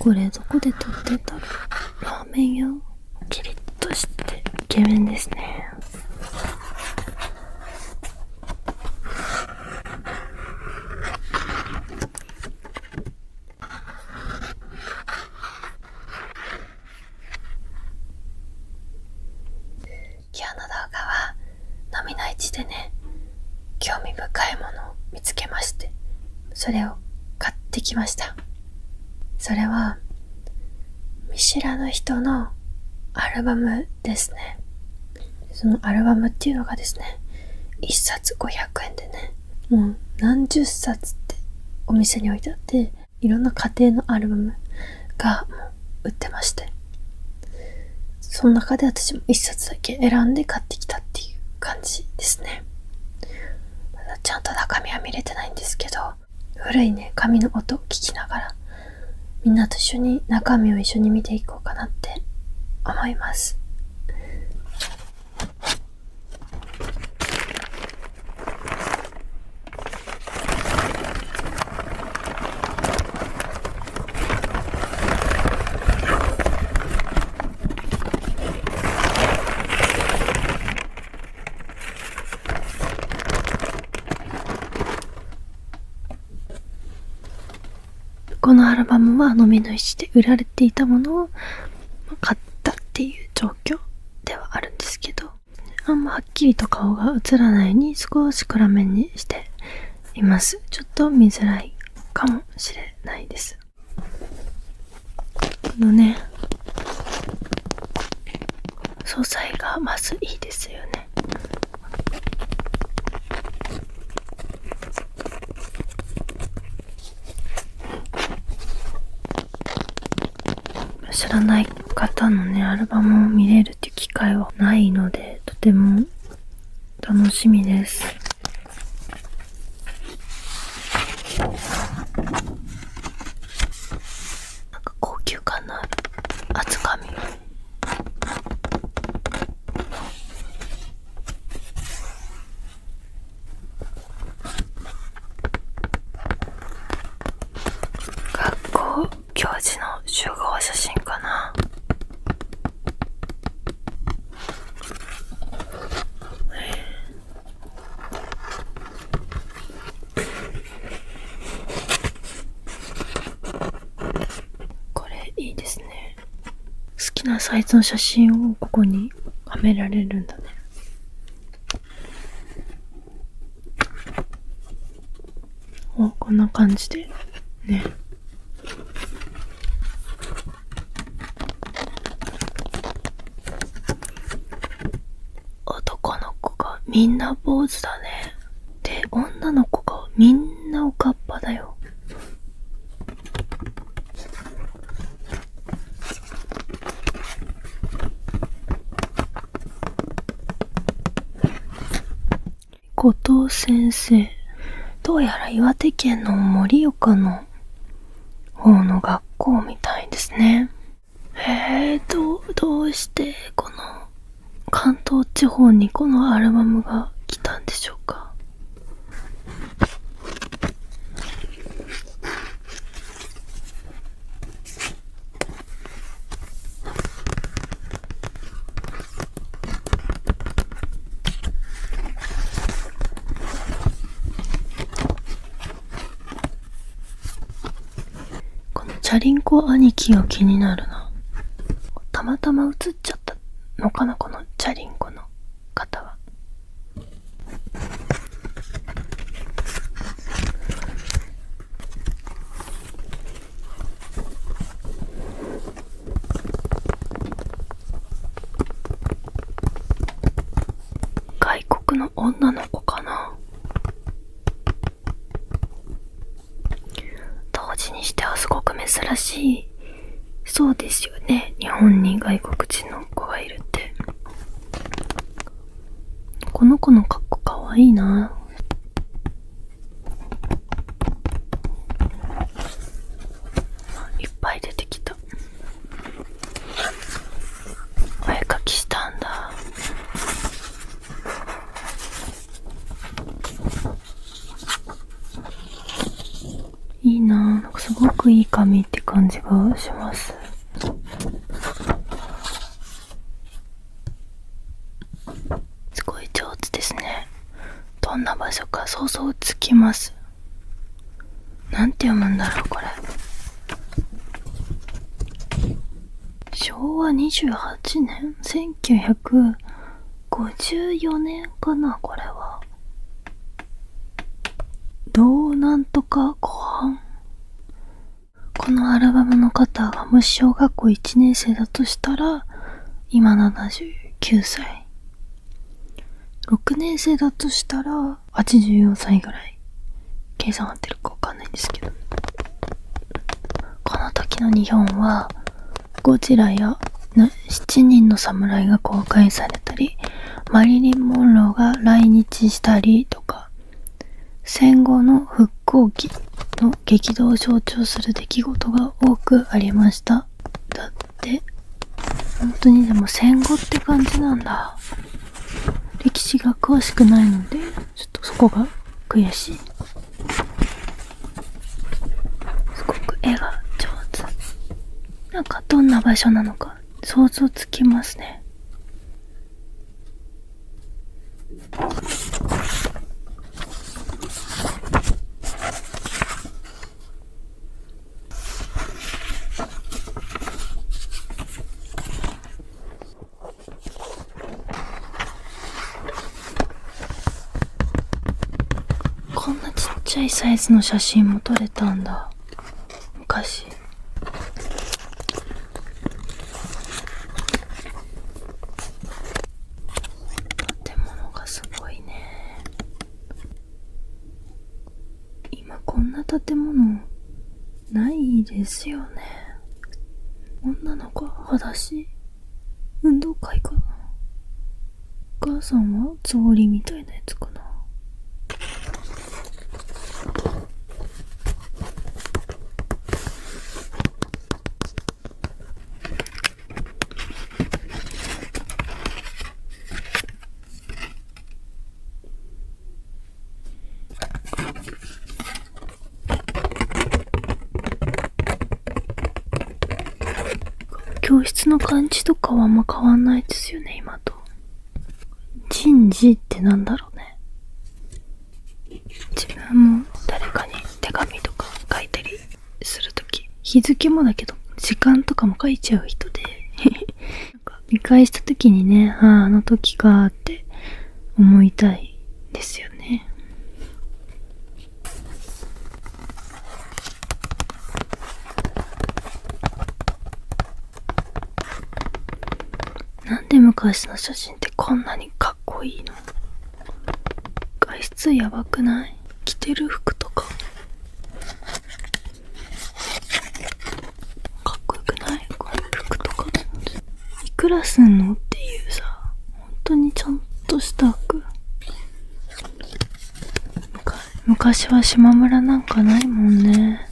これどこで撮ってたの？ラーメン屋？キリッとしてイケメンですね。今日の動画は飲みの市でね、興味深いものを見つけまして、それを買ってきました。それは見知らぬ人のアルバムですね。そのアルバムっていうのがですね、1冊500円でね、もう何十冊ってお店に置いてあって、いろんな家庭のアルバムが売ってまして、その中で私も1冊だけ選んで買ってきたっていう感じですね。まだちゃんと中身は見れてないんですけど、古いね、紙の音を聞きながら、みんなと一緒に中身を一緒に見ていこうかなって思います。このアルバムは飲みの市で売られていたものを買ったっていう状況ではあるんですけど、あんまはっきりと顔が映らないように少し暗めにしています。ちょっと見づらいかもしれないです。このね、素材がまずいいですよね。知らない方のね、アルバムを見れるっていう機会はないので、とても楽しみです。なんか高級感のある厚紙。学校行事の集合写真かな。これいいですね。好きなサイズの写真をここにはめられるんだね。こんな感じでね。男の子がみんな坊主だね。で、女の子がみんなおかっぱだよ。後藤先生、どうやら岩手県の盛岡の方の学校みたいですね。どうしてこの関東地方にこのアルバムが来たんでしょうか。このチャリンコ兄貴が気になるな。たまたま映っちゃったのかな、このチャリンコの方は。外国の女の子かな。当時にしてはすごく珍しいそうですよね。日本に外国人の子がいるって。この子の格好かわいいな。いっぱい出てきた。お絵かきしたんだ。いいな。なんかすごくくいい紙って感じがします。すごい上手ですね。どんな場所か想像つきます。なんて読むんだろうこれ。昭和28年1954年かな、これは。どうなんとかご飯。このアルバムの方がもし小学校1年生だとしたら今79歳、6年生だとしたら84歳ぐらい。計算合ってるかわかんないんですけど、この時の日本はゴジラや7人の侍が公開されたり、マリリン・モンローが来日したりとか、戦後の復興期の激動を象徴する出来事が多くありました。だって本当にでも戦後って感じなんだ。歴史が詳しくないのでちょっとそこが悔しい。すごく絵が上手。なんかどんな場所なのか想像つきますね。こんなちっちゃいサイズの写真も撮れたんだ、昔。建物がすごいね。今こんな建物ないですよね。女の子は裸足、運動会かな。お母さんは草履みたいなやつかな。教室の感じとかはあんま変わんないですよね、今と。人事ってなんだろうね。自分も誰かに手紙とか書いたりするとき、日付もだけど時間とかも書いちゃう人でなんか見返したときにね、あの時かって思いたいですよね。なんで昔の写真ってこんなにかっこいいの？画質やばくない？着てる服とかかっこよくない？この服とかいくらすんのっていうさ、本当にちゃんとした服。昔は島村なんかないもんね。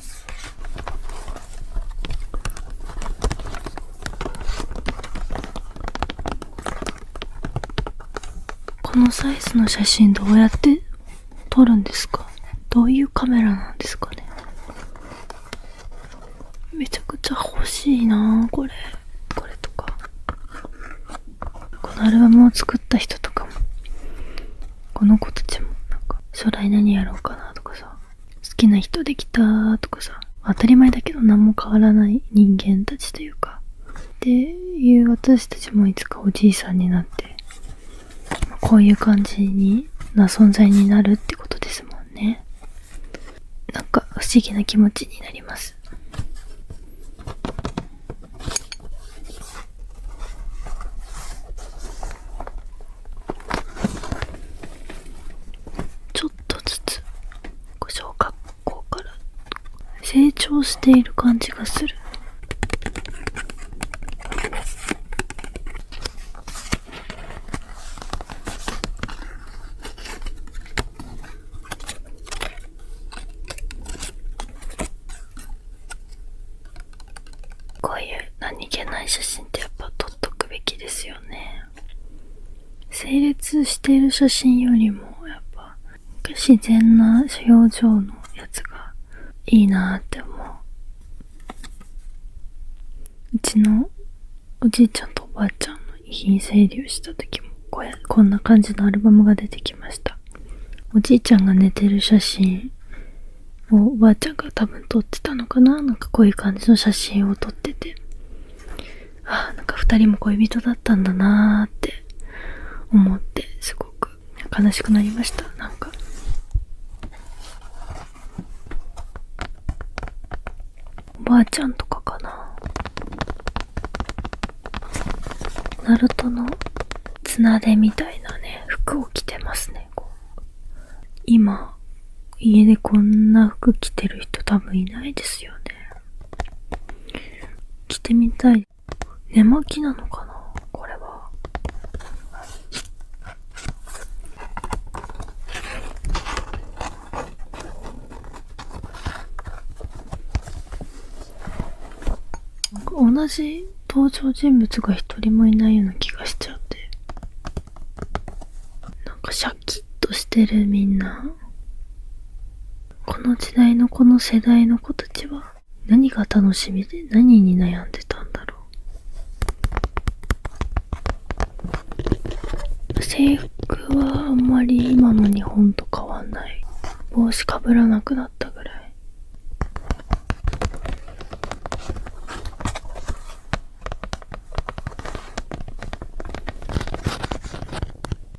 このサイズの写真どうやって撮るんですか？どういうカメラなんですかね。めちゃくちゃ欲しいなこれとか。このアルバムを作った人とかも、この子たちもなんか将来何やろうかなとかさ、好きな人できたとかさ、当たり前だけど何も変わらない人間たちというかっていう私たちもいつかおじいさんになってこういう感じな存在になるってことですもんね。なんか不思議な気持ちになります。ちょっとずつ小学校から成長している感じがする。こういう何気ない写真ってやっぱ撮っとくべきですよね。整列している写真よりもやっぱ自然な表情のやつがいいなって思う。ちのおじいちゃんとおばあちゃんの遺品整理をした時もこんな感じのアルバムが出てきました。おじいちゃんが寝てる写真をおばあちゃんが多分撮ってたのかな。なんかこういう感じの写真を撮ってて、なんか二人も恋人だったんだなーって思って、すごく悲しくなりました。なんかおばあちゃんとかかな、ナルトの綱手みたいなね服を着てますね。今家でこんな服着てる人多分いないですよね。着てみたい。寝巻きなのかなこれは。なんか同じ登場人物が一人もいないような気がしちゃって、なんかシャキッとしてる。みんなこの時代のこの世代の子たちは何が楽しみで何に悩んでたんだろう。制服はあんまり今の日本と変わんない。帽子かぶらなくなったぐらい。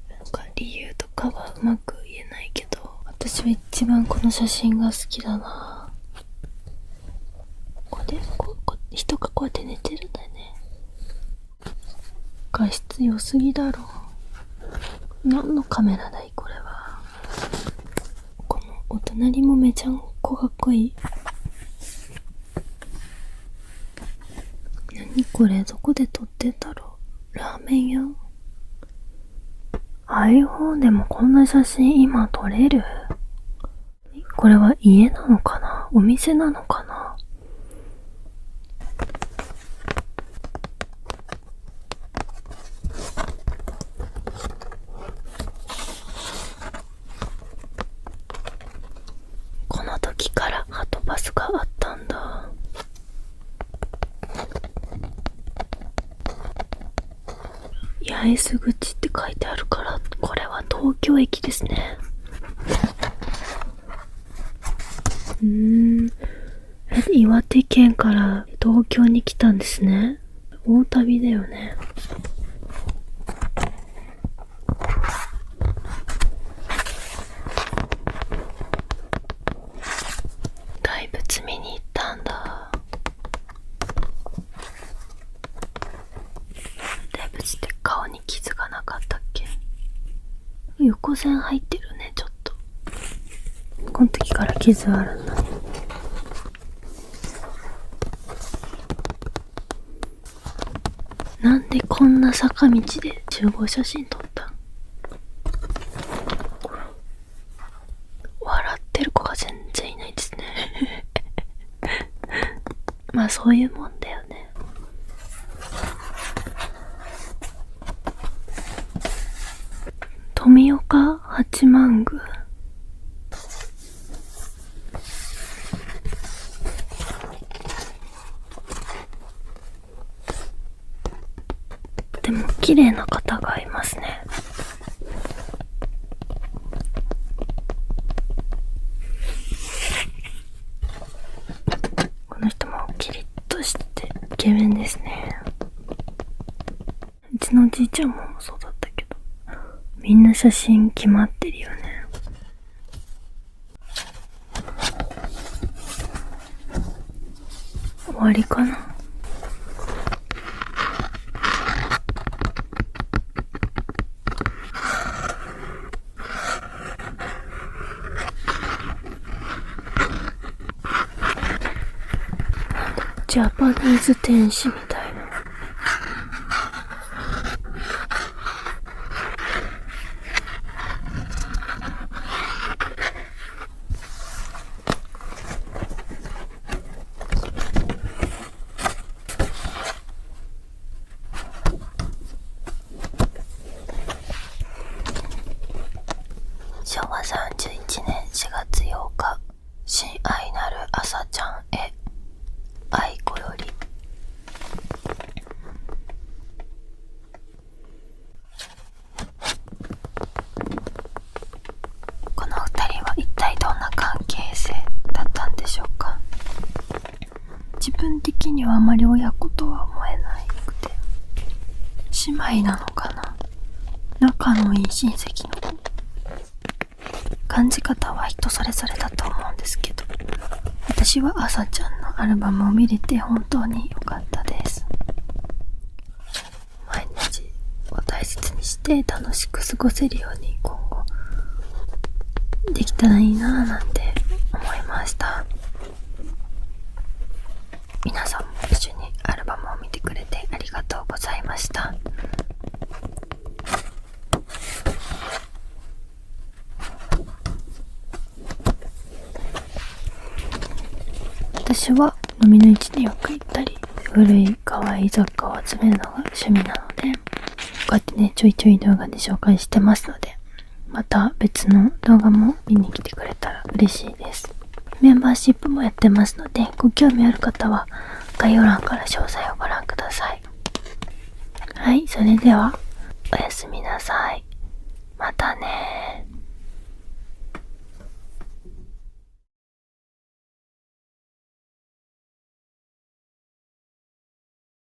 なんか理由とかはうまく言えないけど、私は一番この写真が好きだな。人がこうやって寝てるんだよね。画質良すぎだろ。何のカメラだいこれは。このお隣もめちゃこかっこいい。何これ、どこで撮ってんだろう。ラーメン屋。iPhone でもこんな写真今撮れる？これは家なのかな？お店なのかな？この時からハトバスがあったんだ。八重洲口って書いてあるから、これは東京駅ですね。岩手県から東京に来たんですね。大旅だよね。大仏見に行ったんだ。大仏って顔に傷がなかったっけ？横線入ってるね、ちょっと。この時から傷あるんだね。なんでこんな坂道で集合写真撮った？笑ってる子が全然いないですね。まあそういうもんだよね。富岡八幡宮。でも綺麗な方がいますね。この人もキリッとしててイケメンですね。うちのおじいちゃんもそうだったけど、みんな写真決まってるよね。終わりかな。ジャパニーズ天使みたいな。昭和31年4月8日、親愛なる朝ちゃんへ、愛子より。的にはあまり親子とは思えなくて、姉妹なのかな、仲のいい親戚の子。感じ方は人それぞれだと思うんですけど、私はあさちゃんのアルバムを見れて本当に良かったです。毎日を大切にして楽しく過ごせるように今後できたらいいなぁなんて思いました。皆さんも一緒にアルバムを見てくれてありがとうございました。私は飲みの市によく行ったり、古い可愛い雑貨を集めるのが趣味なので、こうやってねちょいちょい動画で紹介してますので、また別の動画も見に来てくれたら嬉しいです。メンバーシップもやってますので、ご興味ある方は概要欄から詳細をご覧ください。はい、それではおやすみなさい。